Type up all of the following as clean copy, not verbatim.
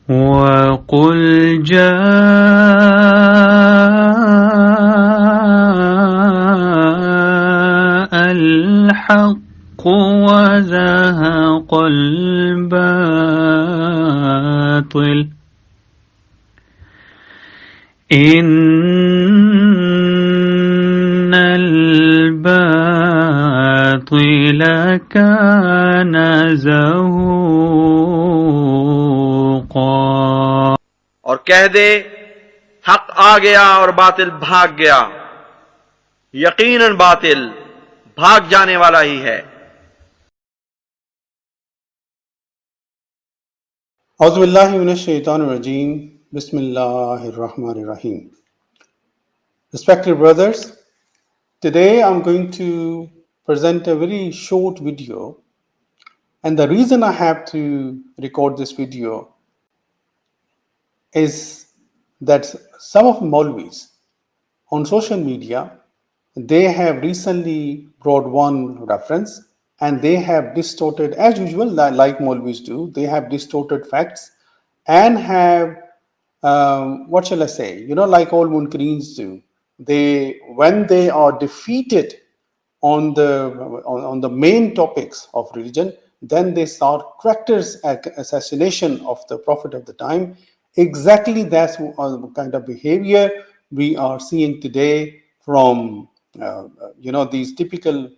وقل جاء الحق وزهق الباطل إن الباطل كان زهوقا. اور کہہ دے حق آ گیا اور باطل بھاگ گیا، یقیناً باطل بھاگ جانے والا ہی ہے. اعوذ باللہ من الشیطان الرجیم. بسم اللہ الرحمن الرحیم. Respected brothers, today I'm going to present a very short video, and the reason I have to record this video is that some of Molvis on social media, they have recently brought one reference and they have distorted, as usual, like Molvis do, they have distorted facts and have, what shall I say, like all Munkareens do, when they are defeated on the main topics of religion, then they start characters assassination of the Prophet of the time. Exactly that's the kind of behavior we are seeing today from these typical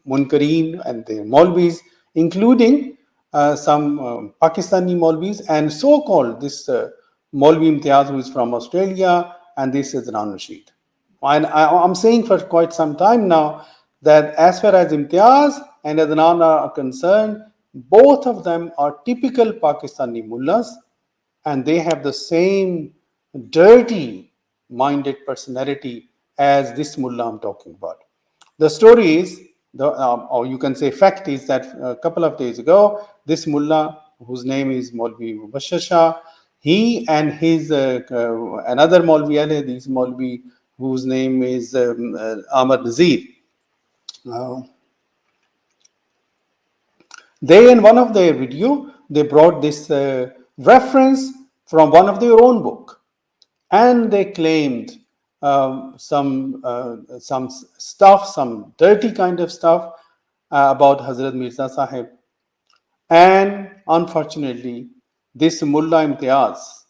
Munkareen and the Molvis, including some Pakistani Molvis and so-called this Molvi Imtiaz, who is from Australia, and this is Adnan Rashid. And I'm saying for quite some time now that as far as Imtiaz and Adnan are concerned, both of them are typical Pakistani mullahs, and they have the same dirty minded personality as this mullah I'm talking about. The story is, or you can say fact is, that a couple of days ago, this mullah, whose name is Molvi Batalvi, he and his another Molvi, this Molvi whose name is Ahmad Nazir, they, in one of their video, they brought this reference from one of their own book, and they claimed some stuff, some dirty kind of stuff about Hazrat Mirza Sahib. And unfortunately, this Mullah Imtiaz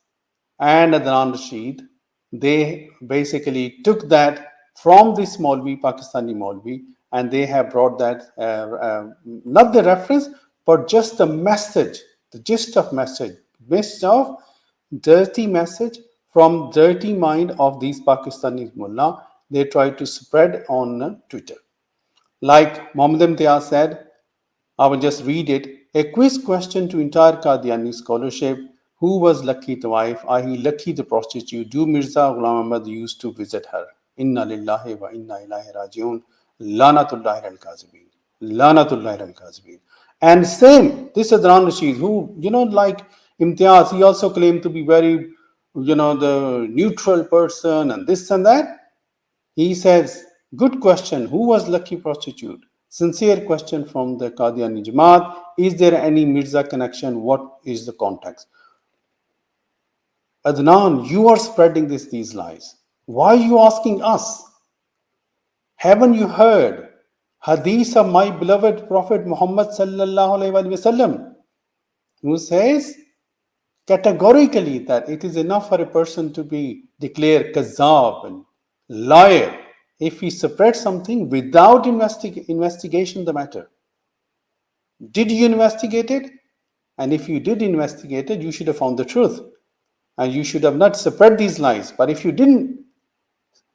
and Adnan Rashid, they basically took that from this Molvi, Pakistani Molvi, and they have brought that, not the reference, but just the message, the gist of message, dirty message from dirty mind of these Pakistani mullah, they try to spread on Twitter. Like Muhammad Imtiaz said, I will just read it. A quiz question to entire Qadiani scholarship. Who was Lakhy طوائف, i.e. Lakhy the prostitute? Do Mirza Ghulam Ahmad used to visit her? Inna lillahi wa inna ilaihi raji'un. Lanatullahi al-Kazibin. Lanatullahi al-Kazibin. And same, this Adnan Rashid, who, like Imtiaz, he also claimed to be very, the neutral person and this and that. He says, good question, who was Lakhy prostitute? Sincere question from the Qadiani Jamaat. Is there any Mirza connection? What is the context? Adnan, you are spreading these lies. Why are you asking us? Haven't you heard hadith of my beloved Prophet Muhammad sallallahu alaihi wasallam, who says categorically that it is enough for a person to be declared kazab and liar if he spreads something without investigation the matter. Did you investigate it? And if you did investigate it, you should have found the truth, and you should have not spread these lies. But if you didn't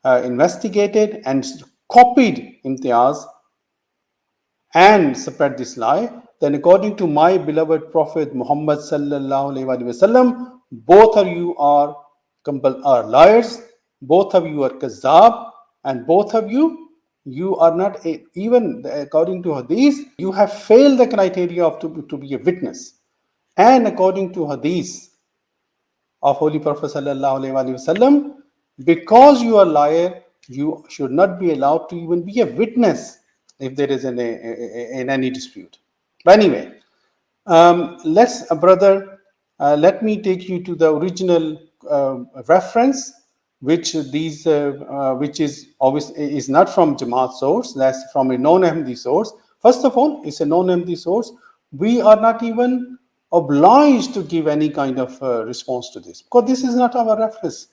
investigate it and copied Imtiaz and spread this lie, then according to my beloved Prophet Muhammad sallallahu alaihi wasallam, both of you are liars, both of you are kazab, and both of you are not even according to hadith, you have failed the criteria of to be a witness. And according to hadith of Holy Prophet sallallahu alaihi wasallam, because you are liar, you should not be allowed to even be a witness if there is in any dispute. But anyway, let's, brother, let me take you to the original reference, which is obviously is not from Jamaat source. That's from a non-Ahmadi source. First of all, it's a non-Ahmadi source. We are not even obliged to give any kind of response to this, because this is not our reference.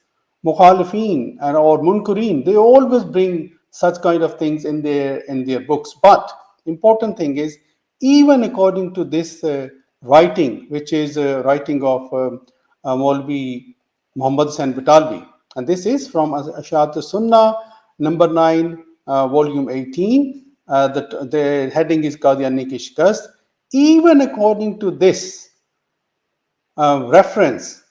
Mukhalifin and or Munkurin, they always bring such kind of things in their books. But important thing is, even according to this writing, which is writing of Molvi Batalvi, and this is from Ashat Sunnah, number 9, volume 18. The heading is Qadiani ki Shikast. Even according to this reference,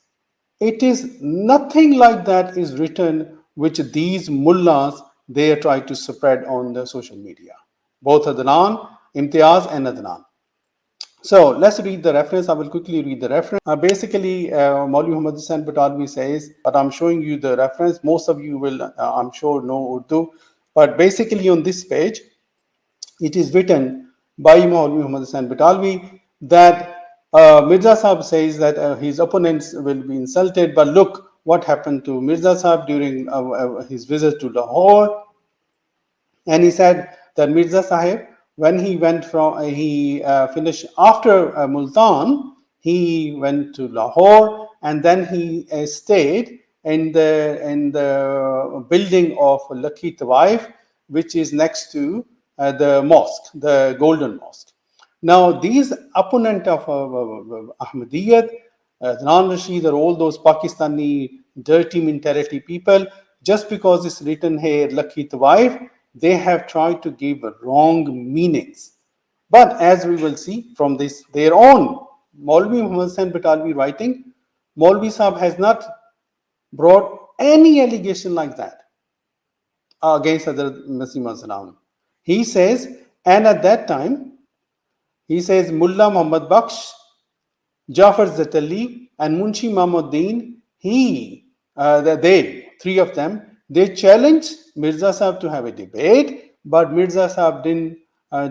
it is nothing like that is written, which these mullahs they try to spread on the social media. Both Adnan Imtiaz and Adnan. So let's read the reference. I will quickly read the reference. Basically, Molvi Batalvi says, but I'm showing you the reference. Most of you will, I'm sure, know Urdu. But basically, on this page, it is written by Molvi Batalvi that Mirza Sahib says that his opponents will be insulted. But look what happened to Mirza Sahib during his visit to Lahore. And he said that Mirza Sahib, when he went from, he finished after Multan, he went to Lahore, and then he stayed in the building of Lakhi Tawaif, which is next to the mosque, the Golden Mosque. Now, these opponent of Ahmadiyyat, Adnan Rashid, or all those Pakistani dirty mentality people, just because it's written here Lakhi Tawaif, they have tried to give wrong meanings. But as we will see from this, their own Molvi Batalvi writing, Molvi Sahib has not brought any allegation like that against Hazrat Masih Maud. He says, and at that time, he says Mullah Muhammad Baksh, Jafar Zatali, and Munshi Mahmuddin, they, three of them, they challenged Mirza Sahib to have a debate, but Mirza Sahib didn't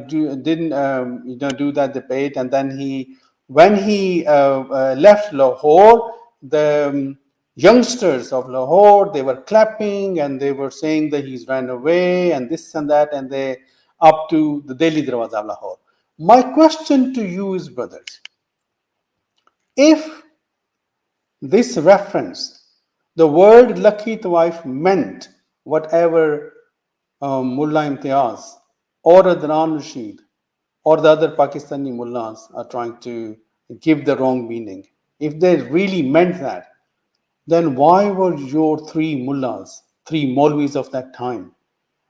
do that debate. And then when he left Lahore, the youngsters of Lahore, they were clapping and they were saying that he's ran away and this and that, and they up to the Delhi Darwaza of Lahore. My question to you is, brothers, if this reference, the word Lakhi Tawaif meant whatever Mullah Imtiaz or Adnan Rashid or the other Pakistani mullahs are trying to give the wrong meaning, if they really meant that, then why were your three mullahs, three Molvis of that time,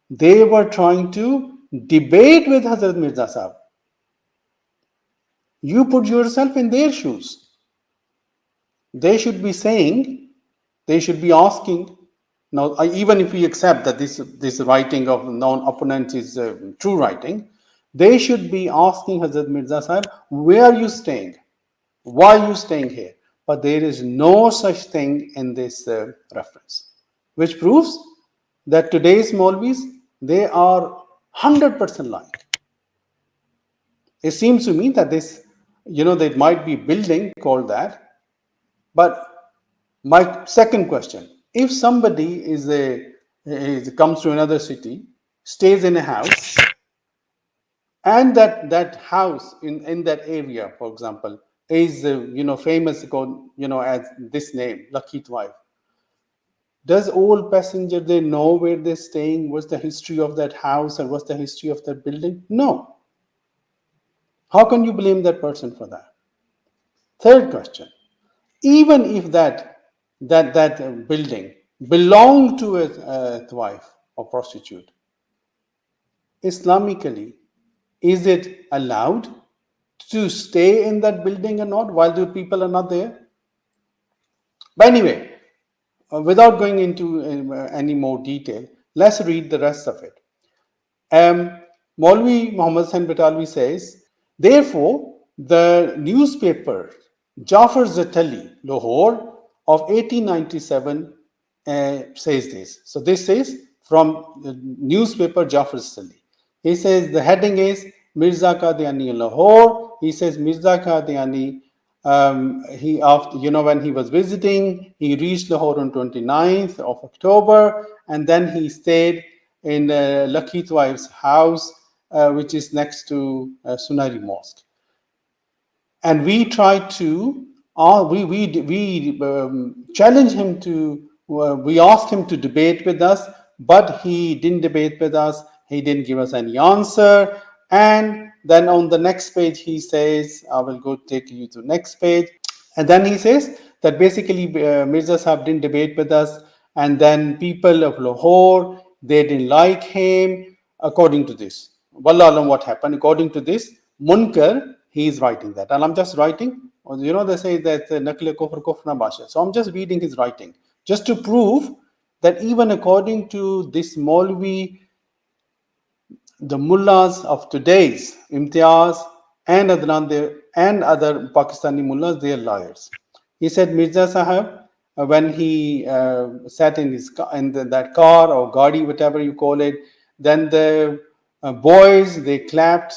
they were trying to debate with Hazrat Mirza Sahib? You put yourself in their shoes. They should be saying, they should be asking. Now, even if we accept that this writing of non-opponents is true writing, they should be asking Hazrat Mirza Sahib, where are you staying? Why are you staying here? But there is no such thing in this reference, which proves that today's Maulvis, they are 100% lying. It seems to me that this, they might be building called that. But my second question, if somebody comes to another city, stays in a house, and that house in that area, for example, is famous as this name, Lakhi Tawaif, does all passenger they know where they're staying? What's the history of that house and what's the history of that building? No. How can you blame that person for that? Third question, even if that building belonged to a wife or prostitute, Islamically, is it allowed to stay in that building or not while the people are not there? But anyway, without going into any more detail, let's read the rest of it. Molvi Batalvi says, therefore, the newspaper Jafar Zatali, Lahore, of 1897 says this. So this is from the newspaper Jafar Zatali. He says the heading is Mirza Qadiani Lahore. He says Mirza Qadiani he after when he was visiting, he reached Lahore on 29th of October, and then he stayed in Lakhy طوائف's house, which is next to Sunari Mosque. And we tried to, we challenged him to, we asked him to debate with us, but he didn't debate with us. He didn't give us any answer. And then on the next page, he says, I will go take you to the next page. And then he says that basically Mirza Sahib didn't debate with us. And then people of Lahore, they didn't like him, according to this. Wallah alam what happened. According to this, Munkar, he is writing that. And I'm just writing. They say that Nakle Kufr Kufr na Basha. So I'm just reading his writing. Just to prove that even according to this Molvi, the mullahs of today's, Imtiaz and Adnan, and other Pakistani mullahs, they are liars. He said Mirza Sahib, when he sat in his that car or gadi, whatever you call it, then the boys, they clapped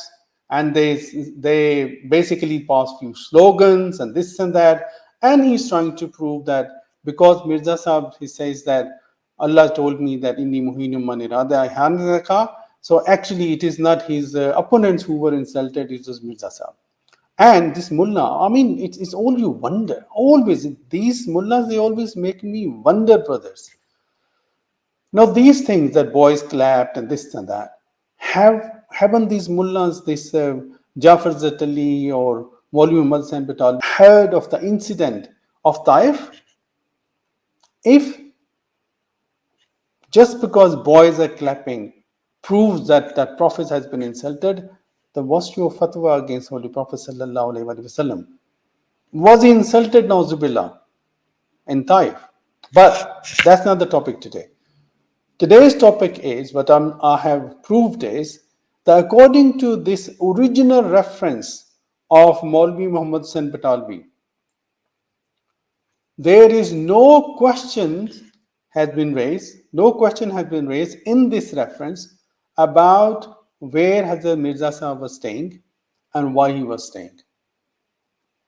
and they basically passed few slogans and this and that. And he's trying to prove that because Mirza Sahib, he says that Allah told me that inni muhinum man irada hanaka. So actually it is not his opponents who were insulted, it was Mirza Sahib. And this mullah, I mean, it's all you wonder. Always, these mullahs, they always make me wonder, brothers. Now, these things that boys clapped and this and that, haven't these mullahs, this Jafar Zatali or Molvi Batalvi, heard of the incident of Taif? If just because boys are clapping proves that that Prophet has been insulted, then what's your fatwa against Holy Prophet sallallahu alaihi wasallam? Was he insulted, Nauzubillah, in Taif? But that's not the topic today. Today's topic is, what I have proved is, that according to this original reference of Molvi Muhammad Hussain Batalvi, there is no question has been raised in this reference about where Hazrat Mirza Sahib was staying and why he was staying.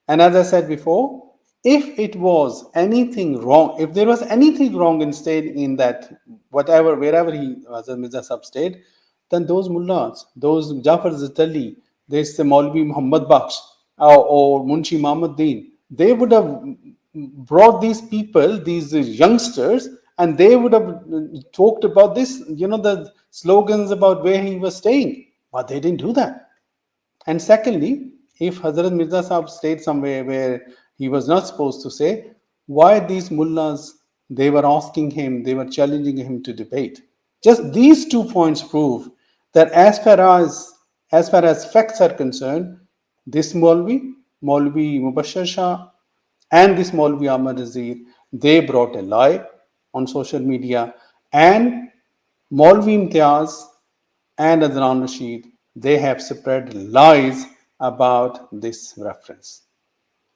And as I said before, if it was anything wrong, if there was anything wrong in staying in that, whatever, wherever Hazrat Mirza Sahib stayed, then those mullahs, those Jafar Zatali, this Maulvi Muhammad Baksh, or Munshi Mahmuddin, they would have brought these people, these youngsters, and they would have talked about this, the slogans about where he was staying. But they didn't do that. And secondly, if Hazrat Mirza Sahib stayed somewhere where he was not supposed to say, why these mullahs, they were asking him, they were challenging him to debate. Just these 2 points prove that as far as facts are concerned, this Molvi Mubashir Shah, and this Molvi Ahmad Nazir, they brought a lie on social media, and Molvi Imtiaz and Adnan Rashid, they have spread lies about this reference.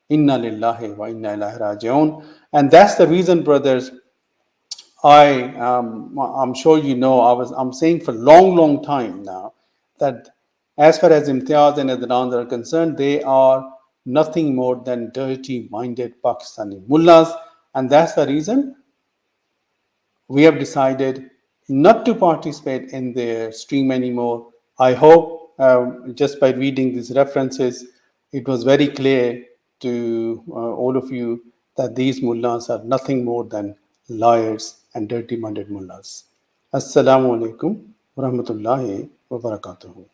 Inna lillahi wa inna ilaihi raji'un. And that's the reason, brothers, I'm sure you know, I'm saying for long time now that as far as Imtiaz and Adnan are concerned, they are nothing more than dirty-minded Pakistani mullahs, and that's the reason we have decided not to participate in their stream anymore. I hope just by reading these references, it was very clear to all of you that these mullahs are nothing more than liars and dirty-minded mullahs. Assalamu alaikum wa rahmatullahi wa barakatuhu.